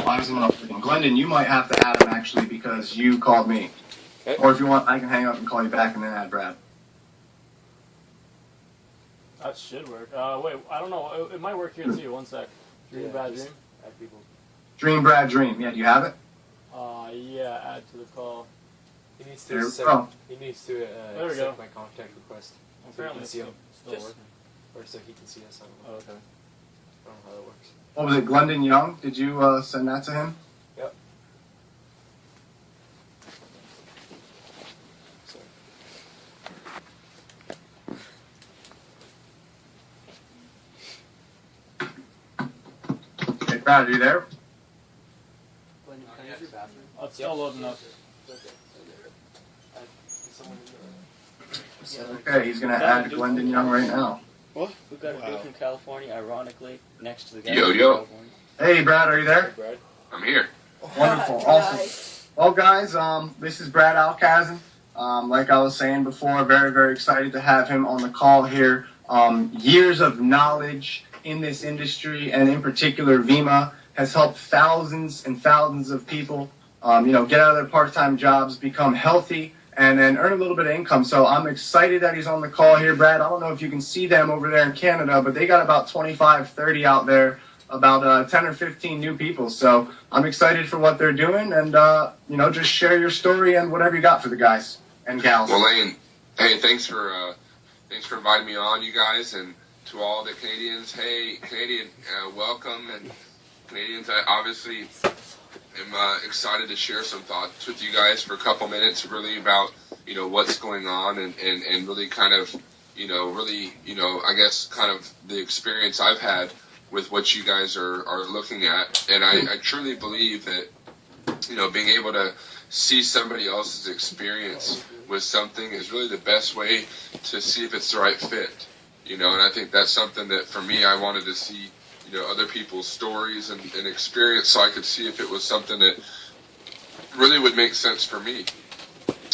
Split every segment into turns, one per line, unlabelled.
I was in Glendon, you might have to add him actually because you called me.
Okay.
Or if you want, I can hang up and call you back and then add Brad.
That should work. Wait, I don't know. It might work here too. One sec. Dream, Brad, Dream.
Add people.
Dream, Brad, Dream. Yeah, do you have it?
Yeah, add to the call.
He needs
There
to
we
accept,
go.
he needs to
There we
accept
go.
my contact request.
Apparently
so
it's
he can see
still
him.
working.
Or so he can see us. I don't know.
Oh, okay.
I don't know how that works.
What was it, Glendon Young? Did you send that to him?
Yep.
Hey, Brad, are you there?
Can I use your bathroom?
Oh, it's still loading up.
Okay, he's going to add Glendon Young right now.
What? We got a dude from California, ironically, next to the guy
Yo,
from
yo.
California.
Hey, Brad, are you there?
Brad.
I'm here.
Wonderful, awesome. Well, guys, this is Brad Alkazin. Like I was saying before, very, very excited to have him on the call here. Years of knowledge in this industry, and in particular, Vima has helped thousands and thousands of people, get out of their part-time jobs, become healthy, and then earn a little bit of income. So I'm excited that he's on the call here, Brad. I don't know if you can see them over there in Canada, but they got about 25, 30 out there, about 10 or 15 new people. So I'm excited for what they're doing, and, just share your story and whatever you got for the guys and gals.
Well, Lane, hey, thanks for inviting me on, you guys, and to all the Canadians. Hey, Canadian, welcome, and Canadians, I obviously am excited to share some thoughts with you guys for a couple minutes, really about what's going on, and really kind of I guess kind of the experience I've had with what you guys are looking at. And I truly believe that being able to see somebody else's experience with something is really the best way to see if it's the right fit. And I think that's something that for me, I wanted to see other people's stories and experience, so I could see if it was something that really would make sense for me.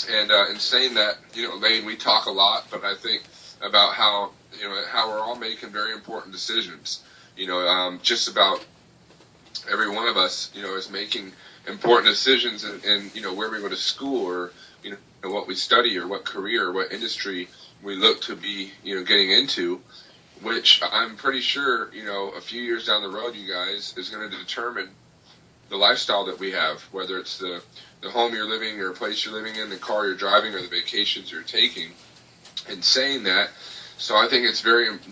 And in saying that, Lane, we talk a lot, but I think about how we're all making very important decisions. Just about every one of us, is making important decisions in where we go to school, or what we study, or what career, or what industry we look to be getting into, which I'm pretty sure a few years down the road, you guys, is going to determine the lifestyle that we have, whether it's the home you're living, or place you're living in, the car you're driving, or the vacations you're taking. And saying that, so I think this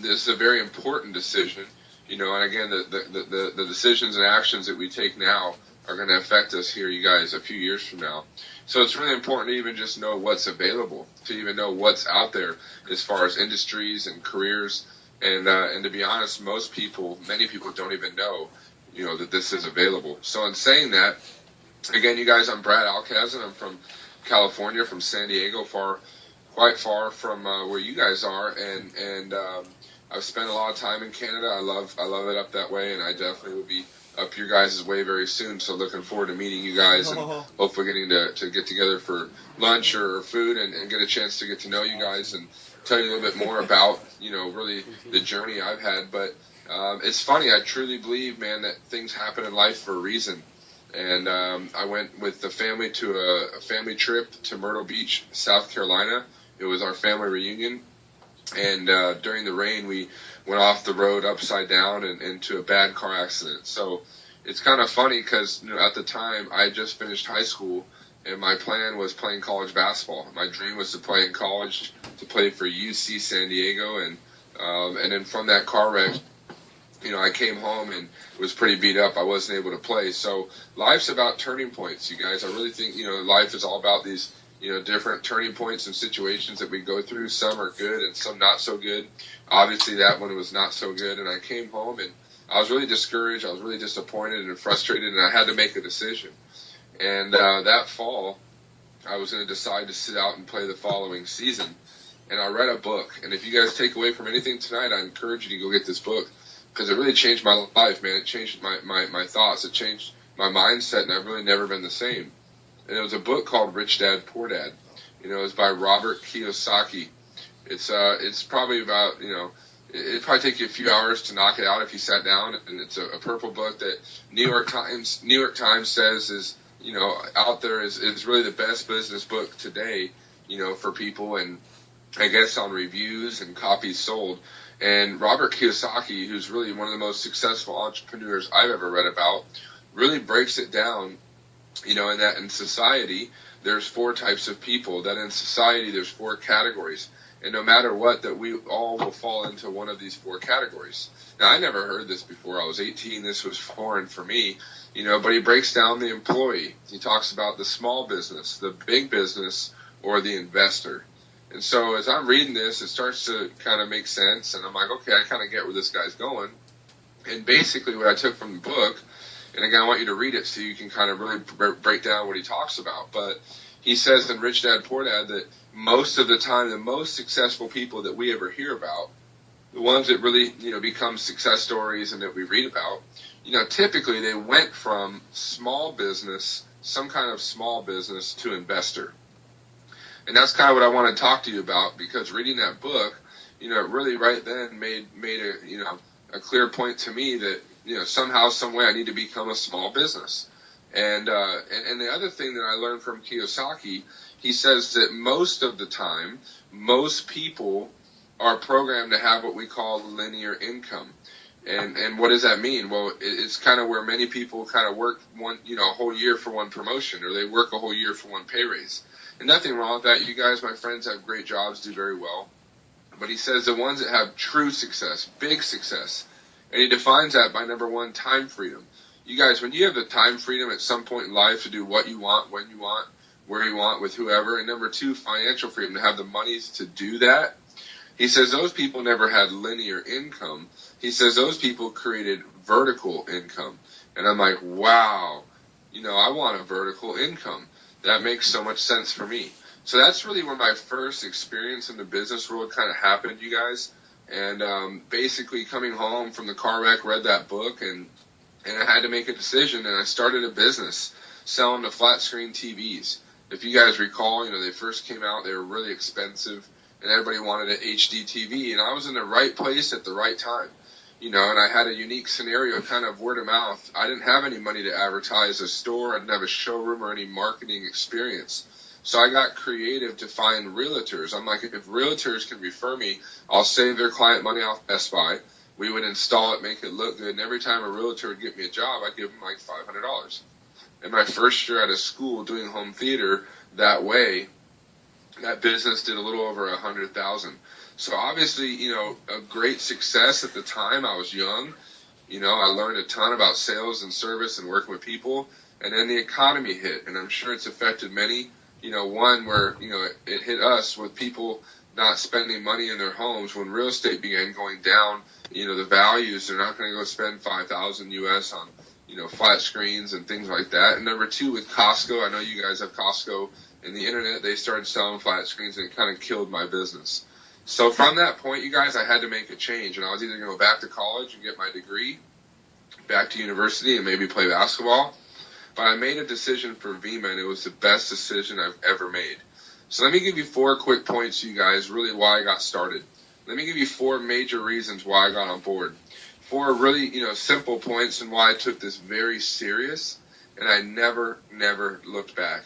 is a very important decision. And again, the decisions and actions that we take now are going to affect us here, you guys, a few years from now. So it's really important to even just know what's available, to even know what's out there as far as industries and careers. And to be honest, many people don't even know, that this is available. So in saying that, again, you guys, I'm Brad Alkazin. I'm from California, from San Diego, quite far from where you guys are, and I've spent a lot of time in Canada. I love it up that way, and I definitely will be up your guys' way very soon. So looking forward to meeting you guys, and hopefully getting to get together for lunch or food, and get a chance to get to know you guys and tell you a little bit more about really the journey I've had. But it's funny, I truly believe, man, that things happen in life for a reason. And I went with the family to a family trip to Myrtle Beach, South Carolina. It was our family reunion. And during the rain, we went off the road upside down and into a bad car accident. So it's kind of funny because at the time, I had just finished high school, and my plan was playing college basketball. My dream was to play in college, to play for UC San Diego. And then from that car wreck, I came home and was pretty beat up. I wasn't able to play. So life's about turning points, you guys. I really think, life is all about these different turning points and situations that we go through. Some are good and some not so good. Obviously, that one was not so good. And I came home and I was really discouraged. I was really disappointed and frustrated, and I had to make a decision. And that fall, I was going to decide to sit out and play the following season. And I read a book. And if you guys take away from anything tonight, I encourage you to go get this book, because it really changed my life, man. It changed my thoughts. It changed my mindset, and I've really never been the same. And it was a book called Rich Dad, Poor Dad. It was by Robert Kiyosaki. It's probably about, it'd probably take you a few hours to knock it out if you sat down. And it's a purple book that New York Times says is, out there is really the best business book today, for people, and I guess on reviews and copies sold. And Robert Kiyosaki, who's really one of the most successful entrepreneurs I've ever read about, really breaks it down, in that in society there's 4 types of people, that in society there's 4 categories. And no matter what, that we all will fall into one of these 4 categories. Now, I never heard this before. I was 18. This was foreign for me, but he breaks down the employee. He talks about the small business, the big business, or the investor. And so as I'm reading this, it starts to kind of make sense. And I'm like, okay, I kind of get where this guy's going. And basically what I took from the book, and again, I want you to read it so you can kind of really break down what he talks about. But he says in Rich Dad, Poor Dad that most of the time, the most successful people that we ever hear about, the ones that really, become success stories and that we read about, typically they went from small business, some kind of small business, to investor. And that's kind of what I want to talk to you about, because reading that book, it really right then made a clear point to me that, somehow, some way I need to become a small business. And the other thing that I learned from Kiyosaki, he says that most of the time, most people are programmed to have what we call linear income. And what does that mean? Well, it's kind of where many people kind of work a whole year for one promotion, or they work a whole year for one pay raise. And nothing wrong with that. You guys, my friends, have great jobs, do very well. But he says the ones that have true success, big success, and he defines that by, number 1, time freedom. You guys, when you have the time freedom at some point in life to do what you want, when you want, where you want, with whoever, and number 2, financial freedom, to have the money to do that, he says those people never had linear income. He says those people created vertical income. And I'm like, wow, I want a vertical income. That makes so much sense for me. So that's really where my first experience in the business world kind of happened, you guys. And basically coming home from the car wreck, read that book, and I had to make a decision, and I started a business selling the flat screen TVs. If you guys recall, they first came out, they were really expensive, and everybody wanted an HD TV, and I was in the right place at the right time. And I had a unique scenario, kind of word of mouth. I didn't have any money to advertise a store. I didn't have a showroom or any marketing experience. So I got creative to find realtors. I'm like, if realtors can refer me, I'll save their client money off Best Buy. We would install it, make it look good. And every time a realtor would get me a job, I'd give them like $500. In my first year out of school doing home theater that way, that business did a little over $100,000. So obviously, a great success at the time. I was young. I learned a ton about sales and service and working with people. And then the economy hit, and I'm sure it's affected many. One where, it hit us with people not spending money in their homes when real estate began going down. The values, they're not going to go spend $5,000 US on, flat screens and things like that. And number 2, with Costco, I know you guys have Costco and the internet, they started selling flat screens, and it kind of killed my business. So from that point, you guys, I had to make a change, and I was either going to go back to college and get my degree, back to university, and maybe play basketball. But I made a decision for Vima, and it was the best decision I've ever made. So let me give you 4 quick points, you guys, really why I got started. Let me give you 4 major reasons why I got on board. 4 really, simple points and why I took this very serious, and I never looked back.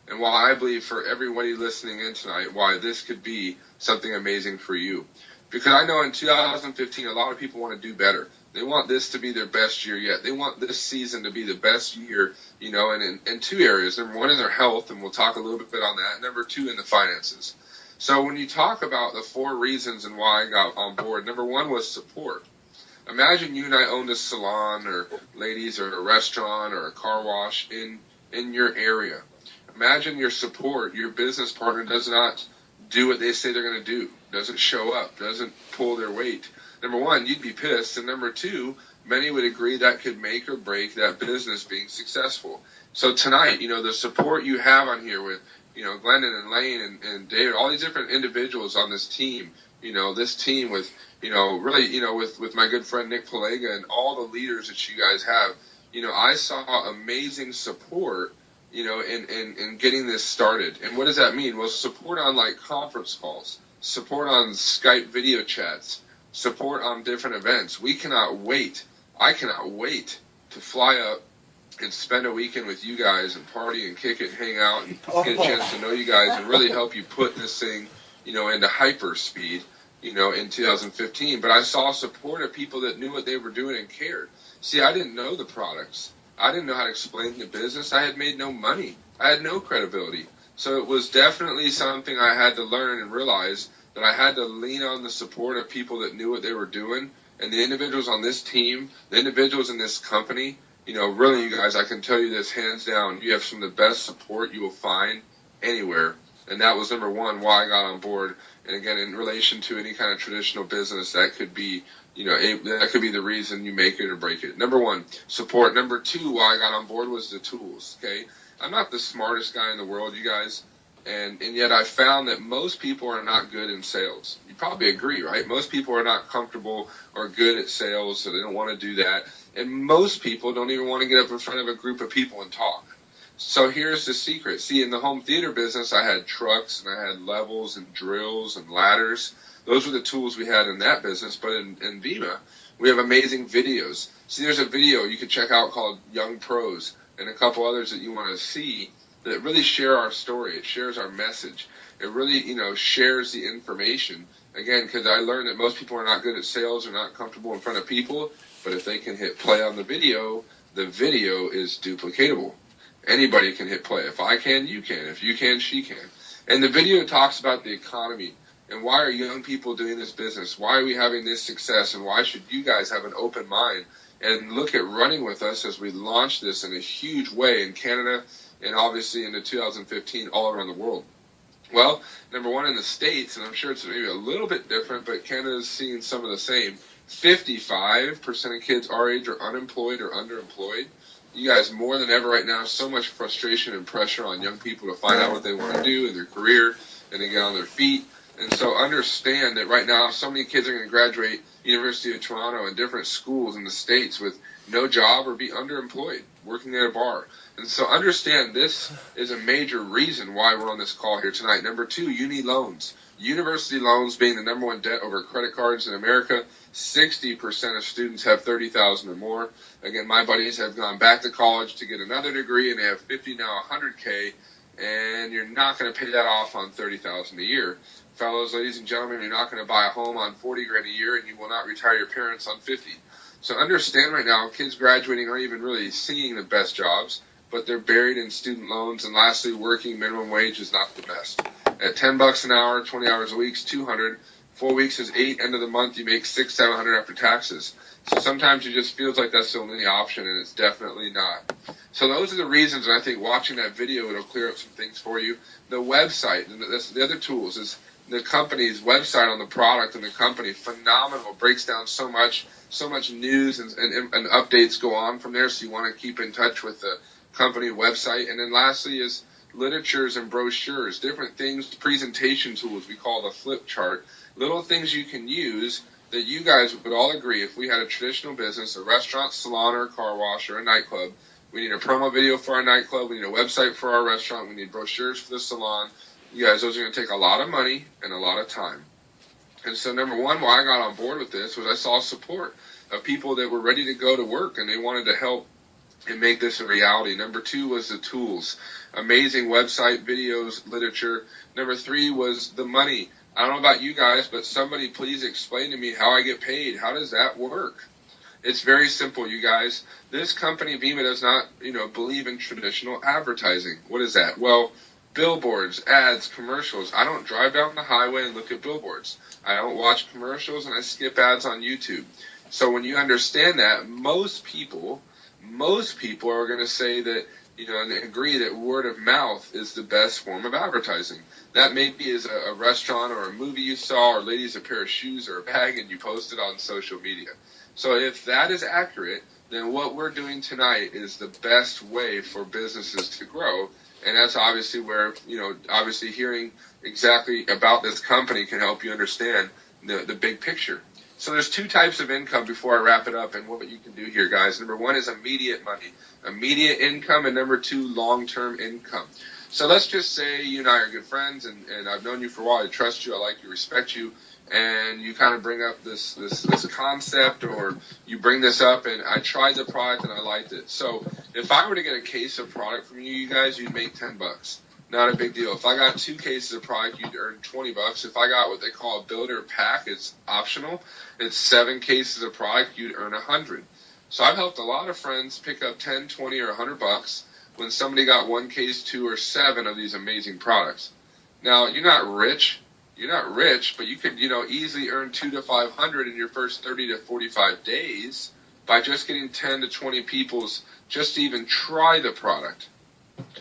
And while I believe for everybody listening in tonight, why this could be something amazing for you. Because I know in 2015, a lot of people want to do better. They want this to be their best year yet. They want this season to be the best year, and in 2 areas. Number 1, in their health, and we'll talk a little bit on that. Number 2, in the finances. So when you talk about the 4 reasons and why I got on board, number 1 was support. Imagine you and I owned a salon, or ladies, or a restaurant, or a car wash in your area. Imagine your support, your business partner does not do what they say they're going to do, doesn't show up, doesn't pull their weight. Number 1, you'd be pissed. And number 2, many would agree that could make or break that business being successful. So tonight, the support you have on here with, Glendon and Lane and David, all these different individuals on this team, this team with, really, with my good friend Nick Palega and all the leaders that you guys have, I saw amazing support, in getting this started. And what does that mean? Well, support on like conference calls, support on Skype video chats, support on different events. We cannot wait. I cannot wait to fly up and spend a weekend with you guys and party and kick it, hang out, and get a chance to know you guys and really help you put this thing, into hyper speed, in 2015. But I saw support of people that knew what they were doing and cared. See, I didn't know the products. I didn't know how to explain the business. I had made no money. I had no credibility. So it was definitely something I had to learn and realize that I had to lean on the support of people that knew what they were doing. And the individuals on this team, the individuals in this company, really, you guys, I can tell you this hands down. You have some of the best support you will find anywhere. And that was number one, why I got on board. And again, in relation to any kind of traditional business, that could be, that could be the reason you make it or break it. Number one, support. Number two, why I got on board was the tools, okay? I'm not the smartest guy in the world, you guys. And yet I found that most people are not good in sales. You probably agree, right? Most people are not comfortable or good at sales, so they don't want to do that. And most people don't even want to get up in front of a group of people and talk. So here's the secret. See, in the home theater business, I had trucks and I had levels and drills and ladders. Those were the tools we had in that business. But in Vima, we have amazing videos. See, there's a video you can check out called Young Pros and a couple others that you want to see that really share our story. It shares our message. It really, shares the information. Again, because I learned that most people are not good at sales or not comfortable in front of people. But if they can hit play on the video is duplicatable. Anybody can hit play. If I can, you can. If you can, she can. And the video talks about the economy and why are young people doing this business? Why are we having this success? And why should you guys have an open mind and look at running with us as we launch this in a huge way in Canada and obviously into 2015 all around the world? Well, number one, in the States, and I'm sure it's maybe a little bit different, but Canada's seeing some of the same. 55% of kids our age are unemployed or underemployed. You guys, more than ever right now, so much frustration and pressure on young people to find out what they want to do in their career and to get on their feet. And so understand that right now so many kids are going to graduate University of Toronto and different schools in the States with no job or be underemployed, working at a bar. And so understand this is a major reason why we're on this call here tonight. Number two, uni loans. University loans being the number one debt over credit cards in America. 60% of students have $30,000 or more. Again, my buddies have gone back to college to get another degree, and they have 50 now, $100K, and you're not going to pay that off on $30,000 a year. Fellows, ladies and gentlemen, you're not going to buy a home on $40,000 a year, and you will not retire your parents on $50,000. So understand right now, kids graduating aren't even really seeing the best jobs, but they're buried in student loans. And lastly, working minimum wage is not the best. At $10 an hour, 20 hours a week is $200. 4 weeks is $8. End of the month, you make $600, $700 after taxes. So sometimes it just feels like that's the only option, and it's definitely not. So those are the reasons, and I think watching that video, it'll clear up some things for you. The website, and that's the other tools, is the company's website on the product and the company, phenomenal. Breaks down so much news and updates go on from there, so you want to keep in touch with the company website. And then lastly is literatures and brochures, different things, presentation tools we call the flip chart, little things you can use that you guys would all agree if we had a traditional business, a restaurant, salon, or a car wash, or a nightclub, we need a promo video for our nightclub, we need a website for our restaurant, we need brochures for the salon. You guys, those are going to take a lot of money and a lot of time. And so number one, why I got on board with this was I saw support of people that were ready to go to work and they wanted to help and make this a reality. Number two was the tools. Amazing website, videos, literature. Number three was the money. I don't know about you guys, but somebody please explain to me how I get paid. How does that work? It's very simple, you guys. This company, Vima, does not, believe in traditional advertising. What is that? Well, billboards, ads, commercials. I don't drive down the highway and look at billboards. I don't watch commercials and I skip ads on YouTube. So when you understand that, most people are going to say that, and agree that word of mouth is the best form of advertising. That maybe is a restaurant or a movie you saw, or ladies a pair of shoes or a bag and you post it on social media. So if that is accurate, then what we're doing tonight is the best way for businesses to grow. And that's obviously where, obviously hearing exactly about this company can help you understand the big picture. So there's two types of income before I wrap it up and what you can do here, guys. Number one is immediate money, immediate income, and number two, long-term income. So let's just say you and I are good friends, and I've known you for a while. I trust you. I like you, respect you. and you kind of bring up this concept, or you bring this up, and I tried the product and I liked it. So if I were to get a case of product from you guys, you'd make $10. Not a big deal. If I got 2 cases of product, you'd earn $20. If I got what they call a builder pack, it's optional. It's 7 cases of product, you'd earn $100. So I've helped a lot of friends pick up 10, 20, or $100 when somebody got 1 case, 2, or 7 of these amazing products. Now, you're not rich, but you could, easily earn $200 to $500 in your first 30 to 45 days by just getting 10 to 20 people's just to even try the product,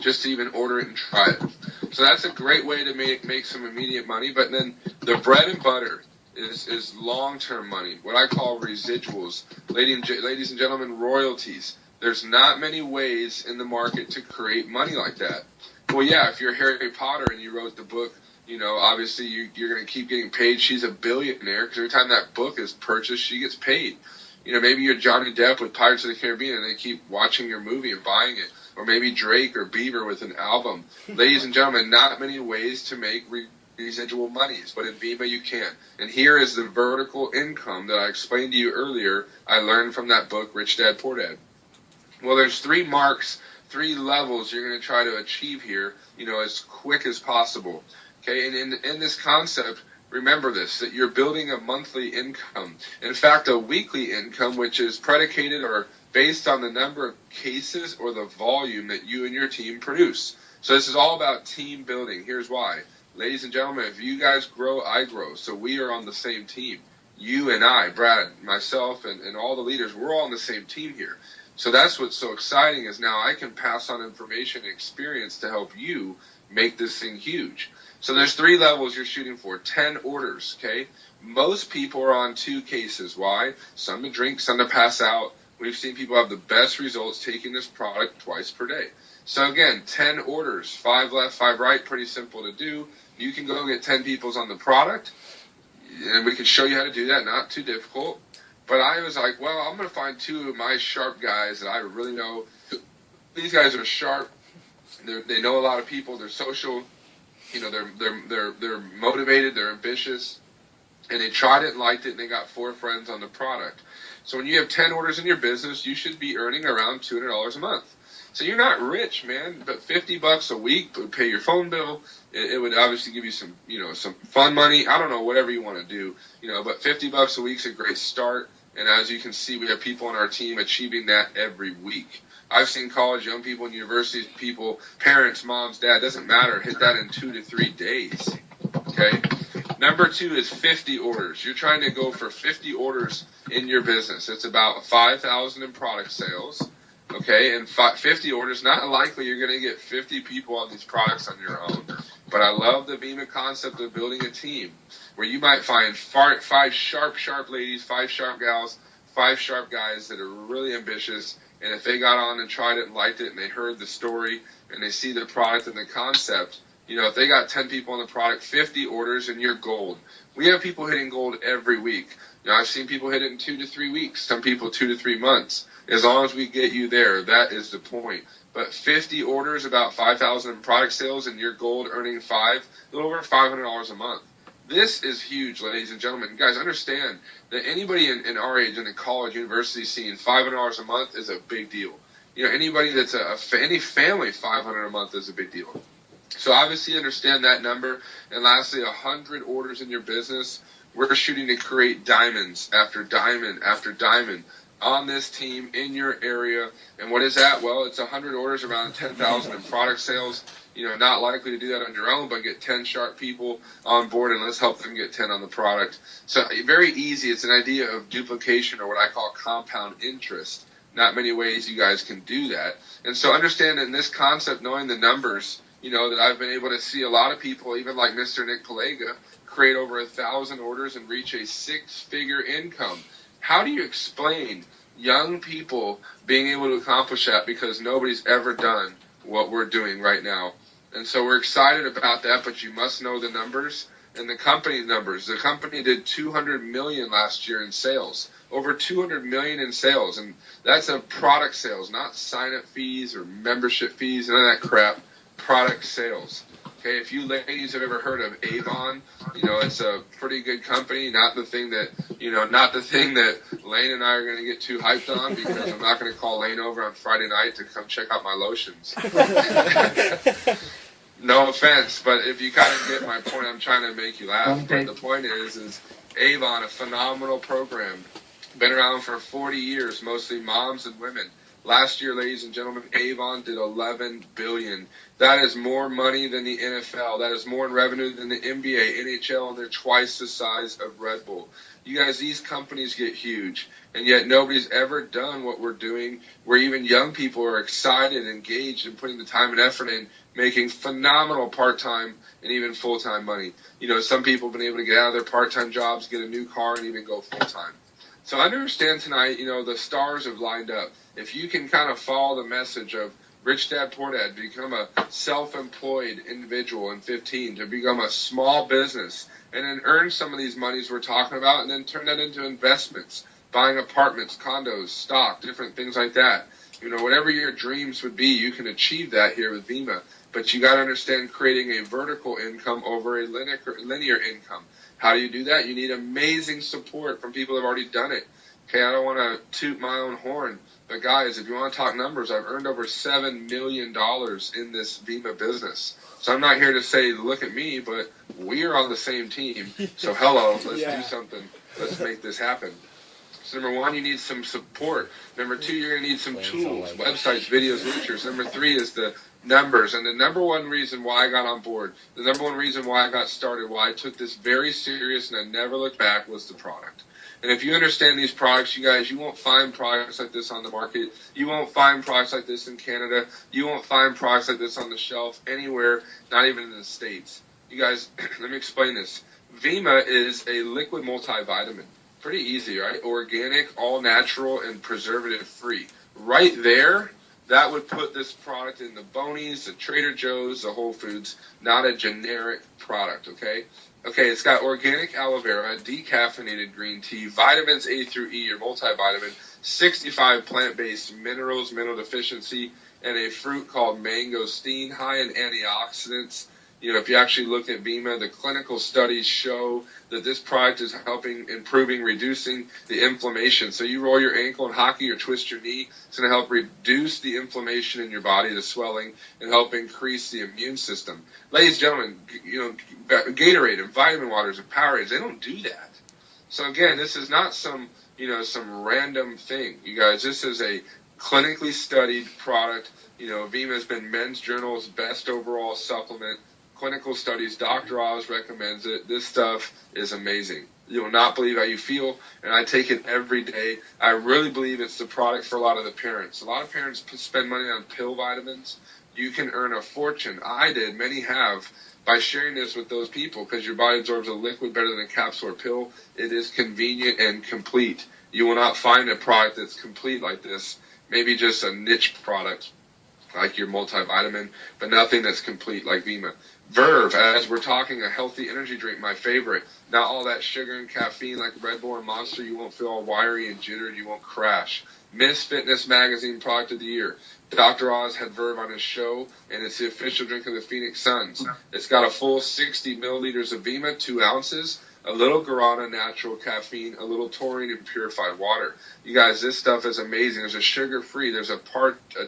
just to even order it and try it. So that's a great way to make some immediate money. But then the bread and butter is long-term money, what I call residuals. Ladies and gentlemen, royalties. There's not many ways in the market to create money like that. Well, yeah, if you're Harry Potter and you wrote the book, obviously you're going to keep getting paid. She's a billionaire because every time that book is purchased, she gets paid. Maybe you're Johnny Depp with Pirates of the Caribbean and they keep watching your movie and buying it. Or maybe Drake or Bieber with an album. Ladies and gentlemen, not many ways to make residual monies, but in Vima you can. And here is the vertical income that I explained to you earlier. I learned from that book, Rich Dad, Poor Dad. Well, there's 3 marks, 3 levels you're going to try to achieve here, as quick as possible. Okay, and in this concept, remember this, that you're building a monthly income. In fact, a weekly income, which is predicated or based on the number of cases or the volume that you and your team produce. So this is all about team building. Here's why. Ladies and gentlemen, if you guys grow, I grow. So we are on the same team. You and I, Brad, myself, and all the leaders, we're all on the same team here. So that's what's so exciting is now I can pass on information and experience to help you make this thing huge. So there's 3 levels you're shooting for. 10 orders, okay? Most people are on 2 cases. Why? Some to drink, some to pass out. We've seen people have the best results taking this product twice per day. So again, 10 orders, 5 left, 5 right, pretty simple to do. You can go get 10 people's on the product, and we can show you how to do that, not too difficult. But I was like, well, I'm going to find 2 of my sharp guys that I really know. These guys are sharp. They know a lot of people. They're social. They're motivated. They're ambitious. And they tried it and liked it, and they got 4 friends on the product. So when you have 10 orders in your business, you should be earning around $200 a month. So you're not rich, man, but $50 a week would pay your phone bill. It would obviously give you some, some fun money. I don't know, whatever you want to do, but $50 a week is a great start. And as you can see, we have people on our team achieving that every week. I've seen college young people and university people, parents, moms, dad, doesn't matter, hit that in 2 to 3 days. Okay. Number 2 is 50 orders. You're trying to go for 50 orders in your business. It's about $5,000 in product sales. Okay, and 50 orders, not likely you're going to get 50 people on these products on your own. But I love the Vima concept of building a team where you might find 5 sharp ladies, 5 sharp gals, 5 sharp guys that are really ambitious. And if they got on and tried it and liked it and they heard the story and they see the product and the concept, if they got 10 people on the product, 50 orders and you're gold. We have people hitting gold every week. I've seen people hit it in 2 to 3 weeks, some people 2 to 3 months. As long as we get you there, that is the point. But 50 orders, about $5,000 in product sales, and you're gold earning a little over $500 a month. This is huge, ladies and gentlemen. You guys understand that anybody in our age in the college, university scene, $500 a month is a big deal. Anybody that's any family, $500 a month is a big deal. So obviously understand that number. And lastly, 100 orders in your business. We're shooting to create diamonds after diamond after diamond on this team in your area. And what is that? Well, it's 100 orders, around 10,000 in product sales. Not likely to do that on your own, but get 10 sharp people on board and let's help them get 10 on the product. So very easy. It's an idea of duplication, or what I call compound interest. Not many ways you guys can do that. And so understand in this concept, knowing the numbers, that I've been able to see a lot of people, even like Mr. Nick Palega, create over 1,000 orders and reach a 6-figure income. How do you explain young people being able to accomplish that? Because nobody's ever done what we're doing right now. And so we're excited about that, but you must know the numbers and the company's numbers. The company did $200 million last year in sales, over $200 million in sales. And that's a product sales, not sign-up fees or membership fees, none of that crap. Product sales. Okay, if you ladies have ever heard of Avon, it's a pretty good company. Not the thing that Lane and I are going to get too hyped on, because I'm not going to call Lane over on Friday night to come check out my lotions. No offense, but if you kind of get my point, I'm trying to make you laugh. But the point is Avon, a phenomenal program, been around for 40 years, mostly moms and women. Last year, ladies and gentlemen, Avon did $11 billion. That is more money than the NFL. That is more in revenue than the NBA, NHL, and they're twice the size of Red Bull. You guys, these companies get huge, and yet nobody's ever done what we're doing, where even young people are excited, engaged, and putting the time and effort in, making phenomenal part-time and even full-time money. Some people have been able to get out of their part-time jobs, get a new car, and even go full-time. So understand tonight, the stars have lined up. If you can kind of follow the message of Rich Dad Poor Dad, become a self-employed individual in 15, to become a small business, and then earn some of these monies we're talking about, and then turn that into investments, buying apartments, condos, stock, different things like that. Whatever your dreams would be, you can achieve that here with Vima. But you got to understand creating a vertical income over a linear income. How do you do that? You need amazing support from people that have already done it. Okay, I don't want to toot my own horn, but guys, if you want to talk numbers, I've earned over $7 million in this Vima business. So I'm not here to say, look at me, but we are on the same team. So hello, let's do something. Let's make this happen. So number one, you need some support. Number two, you're going to need some tools, websites, videos, literature. Number three is the numbers. And the number one reason why I got on board, the number one reason why I got started, why I took this very serious and I never looked back, was the product. And if you understand these products, you guys, you won't find products like this on the market. You won't find products like this in Canada. You won't find products like this on the shelf anywhere, not even in the States. You guys, let me explain this. Vima is a liquid multivitamin. Pretty easy, right? Organic, all natural, and preservative free. Right there, that would put this product in the Boney's, the Trader Joe's, the Whole Foods, not a generic product, okay? Okay, it's got organic aloe vera, decaffeinated green tea, vitamins A through E, your multivitamin, 65 plant-based minerals, mineral deficiency, and a fruit called mangosteen, high in antioxidants. If you actually look at Vima, the clinical studies show that this product is helping, improving, reducing the inflammation. So you roll your ankle in hockey or twist your knee, it's going to help reduce the inflammation in your body, the swelling, and help increase the immune system. Ladies and gentlemen, Gatorade and vitamin waters and Powerades, they don't do that. So again, this is not some random thing. You guys, this is a clinically studied product. Vima has been Men's Journal's best overall supplement. Clinical studies, Dr. Oz recommends it. This stuff is amazing. You will not believe how you feel, and I take it every day. I really believe it's the product for a lot of the parents. A lot of parents spend money on pill vitamins. You can earn a fortune. I did. Many have. By sharing this with those people, because your body absorbs a liquid better than a capsule or pill, it is convenient and complete. You will not find a product that's complete like this. Maybe just a niche product like your multivitamin, but nothing that's complete like Vima. Verve, as we're talking, a healthy energy drink, my favorite. Not all that sugar and caffeine like Red Bull or Monster. You won't feel all wiry and jittered. You won't crash. Miss Fitness Magazine Product of the Year. Dr. Oz had Verve on his show, and it's the official drink of the Phoenix Suns. It's got a full 60 milliliters of Vima, 2 ounces, a little guarana natural caffeine, a little taurine, and purified water. You guys, this stuff is amazing. There's a sugar-free. There's a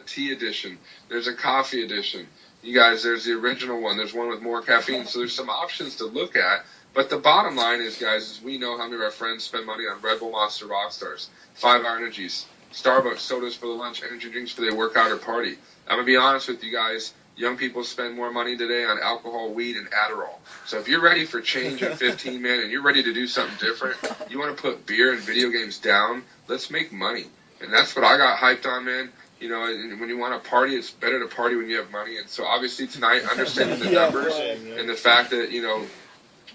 tea edition. There's a coffee edition. You guys, there's the original one. There's one with more caffeine. So there's some options to look at. But the bottom line is, guys, is we know how many of our friends spend money on Red Bull, Monster, Rockstars, 5-Hour Energies, Starbucks, sodas for the lunch, energy drinks for their workout or party. I'm going to be honest with you guys. Young people spend more money today on alcohol, weed, and Adderall. So if you're ready for change at 15, man, and you're ready to do something different, you want to put beer and video games down, let's make money. And that's what I got hyped on, man. And when you want to party, it's better to party when you have money. And so obviously tonight, understanding the numbers and the fact that,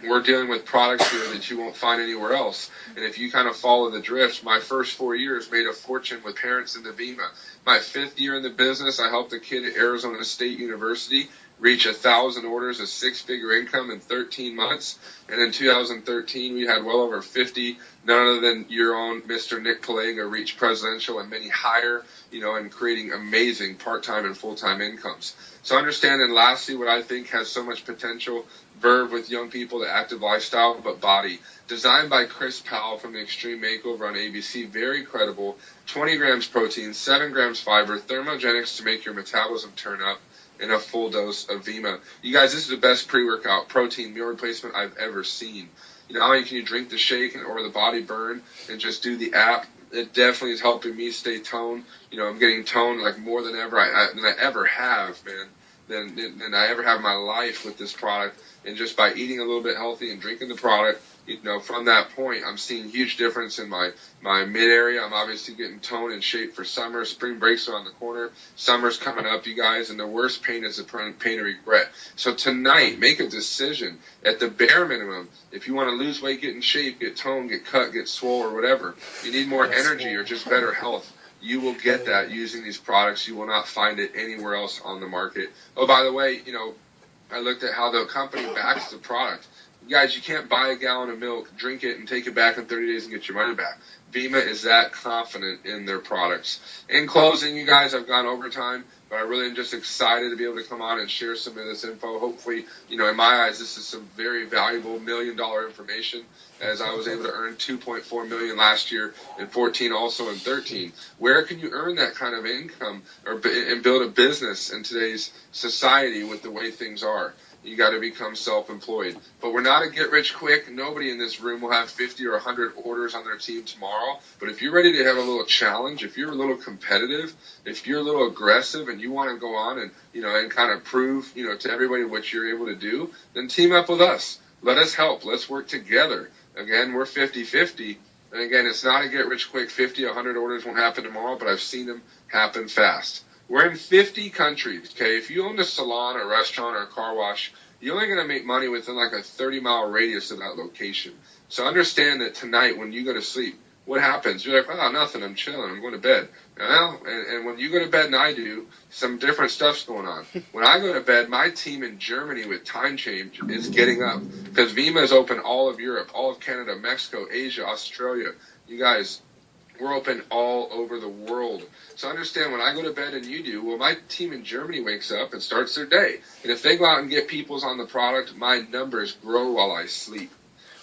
we're dealing with products here that you won't find anywhere else. And if you kind of follow the drift, my first 4 years made a fortune with parents in the Vima. My 5th year in the business, I helped a kid at Arizona State University reach 1,000 orders, a 6-figure income in 13 months. And in 2013, we had well over 50, none other than your own Mr. Nick Palega reach presidential and many higher, and creating amazing part-time and full-time incomes. So understand, and lastly, what I think has so much potential, verve with young people, the active lifestyle, but body. Designed by Chris Powell from the Extreme Makeover on ABC, very credible, 20 grams protein, 7 grams fiber, thermogenics to make your metabolism turn up, and a full dose of Vima. You guys, this is the best pre-workout protein meal replacement I've ever seen. Not only can you drink the shake or the body burn and just do the app, it definitely is helping me stay toned. I'm getting toned like more than ever than I ever have, man, than I ever have in my life with this product. And just by eating a little bit healthy and drinking the product, from that point, I'm seeing huge difference in my mid area. I'm obviously getting toned and shape for summer. Spring breaks around the corner. Summer's coming up, you guys, and the worst pain is the pain of regret. So tonight, make a decision at the bare minimum. If you want to lose weight, get in shape, get toned, get cut, get swole, or whatever, you need more energy or just better health. You will get that using these products. You will not find it anywhere else on the market. Oh, by the way, I looked at how the company backs the product. Guys, you can't buy a gallon of milk, drink it, and take it back in 30 days and get your money back. Vima is that confident in their products. In closing, you guys, I've gone overtime, but I really am just excited to be able to come on and share some of this info. Hopefully, in my eyes, this is some very valuable $1 million information, as I was able to earn $2.4 million last year in 14, also in 13. Where can you earn that kind of income and build a business in today's society with the way things are? You got to become self-employed. But we're not a get-rich-quick. Nobody in this room will have 50 or 100 orders on their team tomorrow. But if you're ready to have a little challenge, if you're a little competitive, if you're a little aggressive and you want to go on and kind of prove, to everybody what you're able to do, then team up with us. Let us help. Let's work together. Again, we're 50-50. And again, it's not a get-rich-quick 50, 100 orders won't happen tomorrow, but I've seen them happen fast. We're in 50 countries, okay? If you own a salon, a restaurant, or a car wash, you're only going to make money within like a 30-mile radius of that location. So understand that tonight when you go to sleep, what happens? You're like, oh, nothing, I'm chilling, I'm going to bed. Well, and when you go to bed and I do, some different stuff's going on. When I go to bed, my team in Germany with time change is getting up because Vima is open all of Europe, all of Canada, Mexico, Asia, Australia. You guys, we're open all over the world. So understand, when I go to bed and you do, well, my team in Germany wakes up and starts their day. And if they go out and get people's on the product, my numbers grow while I sleep.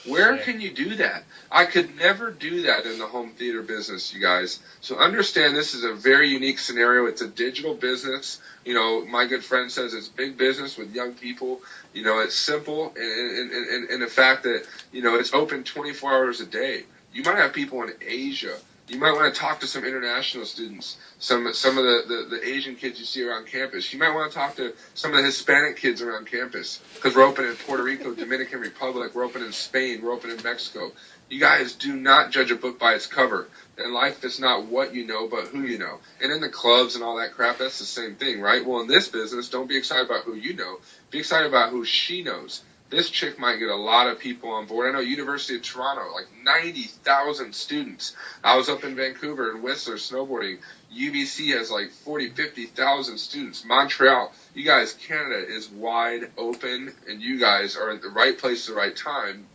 Where can you do that? I could never do that in the home theater business, you guys. So understand this is a very unique scenario. It's a digital business. My good friend says it's big business with young people. It's simple in the fact that, it's open 24 hours a day. You might have people in Asia. You might want to talk to some international students, some of the Asian kids you see around campus. You might want to talk to some of the Hispanic kids around campus because we're open in Puerto Rico, Dominican Republic, we're open in Spain, we're open in Mexico. You guys do not judge a book by its cover. And life is not what you know, but who you know. And in the clubs and all that crap, that's the same thing, right? Well, in this business, don't be excited about who you know. Be excited about who she knows. This chick might get a lot of people on board. I know University of Toronto, like 90,000 students. I was up in Vancouver and Whistler snowboarding. UBC has like 40, 50,000 students. Montreal, you guys, Canada is wide open, and you guys are at the right place at the right time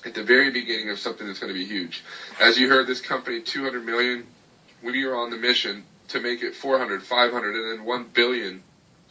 at the very beginning of something that's going to be huge. As you heard, this company, $200 million, we are on the mission to make it 400, 500, and then 1 billion.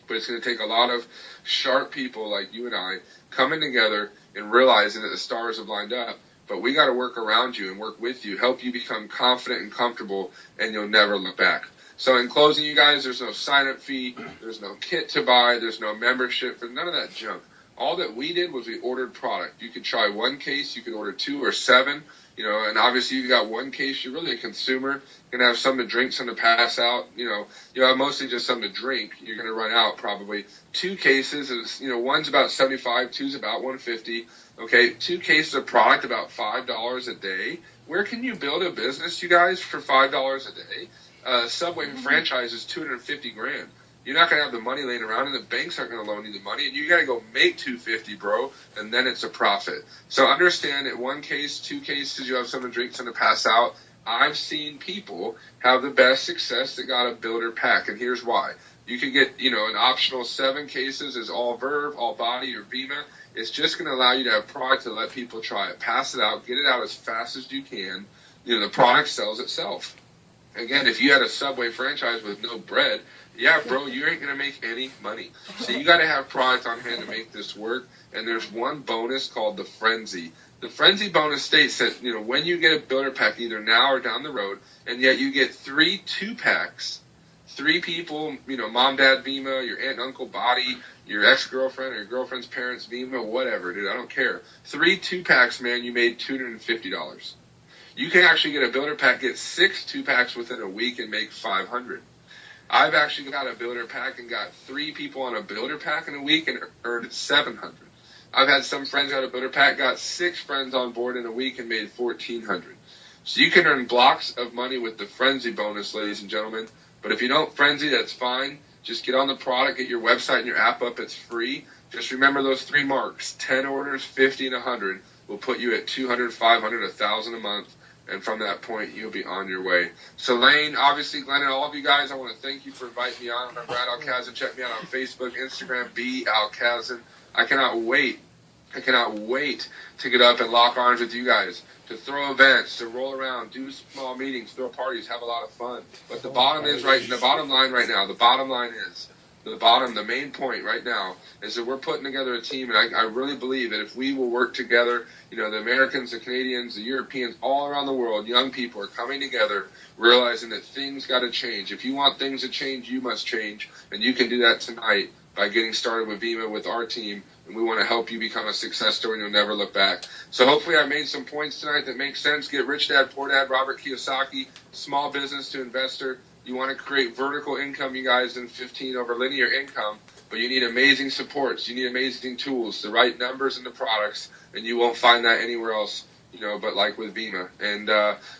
But it's going to take a lot of sharp people like you and I coming together and realizing that the stars have lined up. But we got to work around you and work with you, help you become confident and comfortable, and you'll never look back. So in closing, you guys, there's no sign-up fee, there's no kit to buy, there's no membership, there's none of that junk. All that we did was we ordered product. You could try one case, you could order 2 or 7, and obviously you got one case, you're really a consumer. You're going to have something to drink, something to pass out. You'll have mostly just something to drink. You're going to run out probably. 2 cases is, one's about $75, 2's about $150. Okay, 2 cases of product about $5 a day. Where can you build a business, you guys, for $5 a day? Subway franchise is $250,000. You're not going to have the money laying around, and the banks aren't going to loan you the money, and you got to go make $250, bro, and then it's a profit. So understand that 1 case, 2 cases, you have something to drink, something to pass out. I've seen people have the best success that got a builder pack, and here's why. You could get, an optional 7 cases as all Verve, all body, or Vima. It's just going to allow you to have product to let people try it. Pass it out. Get it out as fast as you can. The product sells itself. Again, if you had a Subway franchise with no bread, yeah, bro, you ain't going to make any money. So you got to have product on hand to make this work. And there's one bonus called the Frenzy. The Frenzy bonus states that, when you get a builder pack, either now or down the road, and yet you get 3 2-packs, 3 people, mom, dad, Vima, your aunt and uncle body, your ex-girlfriend or your girlfriend's parents, Vima, whatever, dude, I don't care. 3 2-packs, man, you made $250. You can actually get a builder pack, get 6 2-packs within a week and make $500. I've actually got a builder pack and got 3 people on a builder pack in a week and earned $700. I've had some friends got a builder pack, got 6 friends on board in a week and made $1,400. So you can earn blocks of money with the Frenzy bonus, ladies and gentlemen. But if you don't frenzy, that's fine. Just get on the product, get your website and your app up. It's free. Just remember those 3 marks. 10 orders, 50, and 100 will put you at 200, 500, 1,000 a month. And from that point, you'll be on your way. So, Lane, obviously, Glenn, and all of you guys, I want to thank you for inviting me on. I'm Brad Alkazin. Check me out on Facebook, Instagram, B Alkazin. I cannot wait to get up and lock arms with you guys, to throw events, to roll around, do small meetings, throw parties, have a lot of fun. But the bottom line right now, the main point right now is that we're putting together a team, and I really believe that if we will work together, the Americans, the Canadians, the Europeans, all around the world, young people are coming together, realizing that things got to change. If you want things to change, you must change, and you can do that tonight by getting started with Vima, with our team, and we want to help you become a success story and you'll never look back. So hopefully I made some points tonight that make sense. Get Rich Dad, Poor Dad, Robert Kiyosaki, small business to investor. You want to create vertical income, you guys, in 15 over linear income, but you need amazing supports. You need amazing tools, the right numbers and the products, and you won't find that anywhere else, but like with Vima. And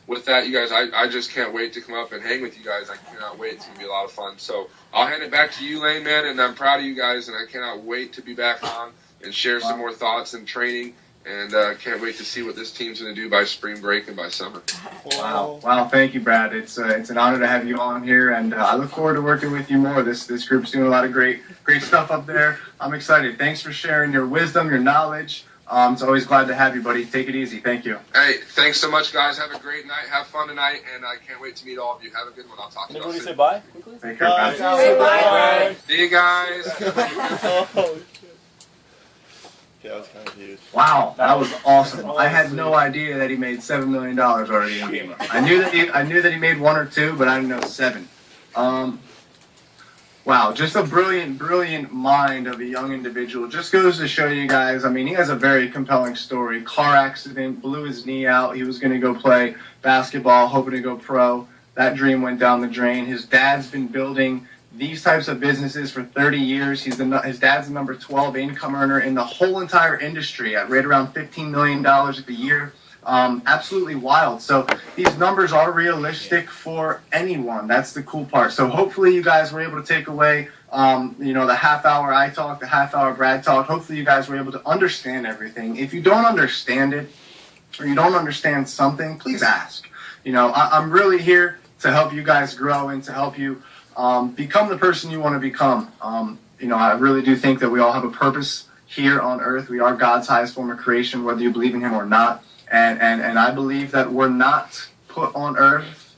with that, you guys, I just can't wait to come up and hang with you guys. I cannot wait. It's going to be a lot of fun. So I'll hand it back to you, Lane, man, and I'm proud of you guys, and I cannot wait to be back on and share some more thoughts and training. And can't wait to see what this team's going to do by spring break and by summer.
Wow! Thank you, Brad. It's an honor to have you on here, and I look forward to working with you more. This group's doing a lot of great stuff up there. I'm excited. Thanks for sharing your wisdom, your knowledge. It's always glad to have you, buddy. Take it easy. Thank you.
Hey, thanks so much, guys. Have a great night. Have fun tonight, and I can't wait to meet all of you. Have a good one. I'll talk to you all soon.
Say bye quickly?
Take care,
Bye.
Brad.
See you guys.
Yeah, that was kind of huge.
Wow, that was awesome. I had no idea that he made $7 million already. I knew that he made 1 or 2, but I didn't know 7. Wow, just a brilliant mind of a young individual. Just goes to show you guys, he has a very compelling story. Car accident, blew his knee out. He was going to go play basketball, hoping to go pro. That dream went down the drain. His dad's been building these types of businesses for 30 years. His dad's the number 12 income earner in the whole entire industry at right around $15 million a year. Absolutely wild. So these numbers are realistic for anyone. That's the cool part. So hopefully you guys were able to take away, the half hour I talk, the half hour Brad talk. Hopefully you guys were able to understand everything. If you don't understand it or you don't understand something, please ask. I'm really here to help you guys grow and to help you become the person you want to become. I really do think that we all have a purpose here on earth. We are God's highest form of creation, whether you believe in him or not. And I believe that we're not put on earth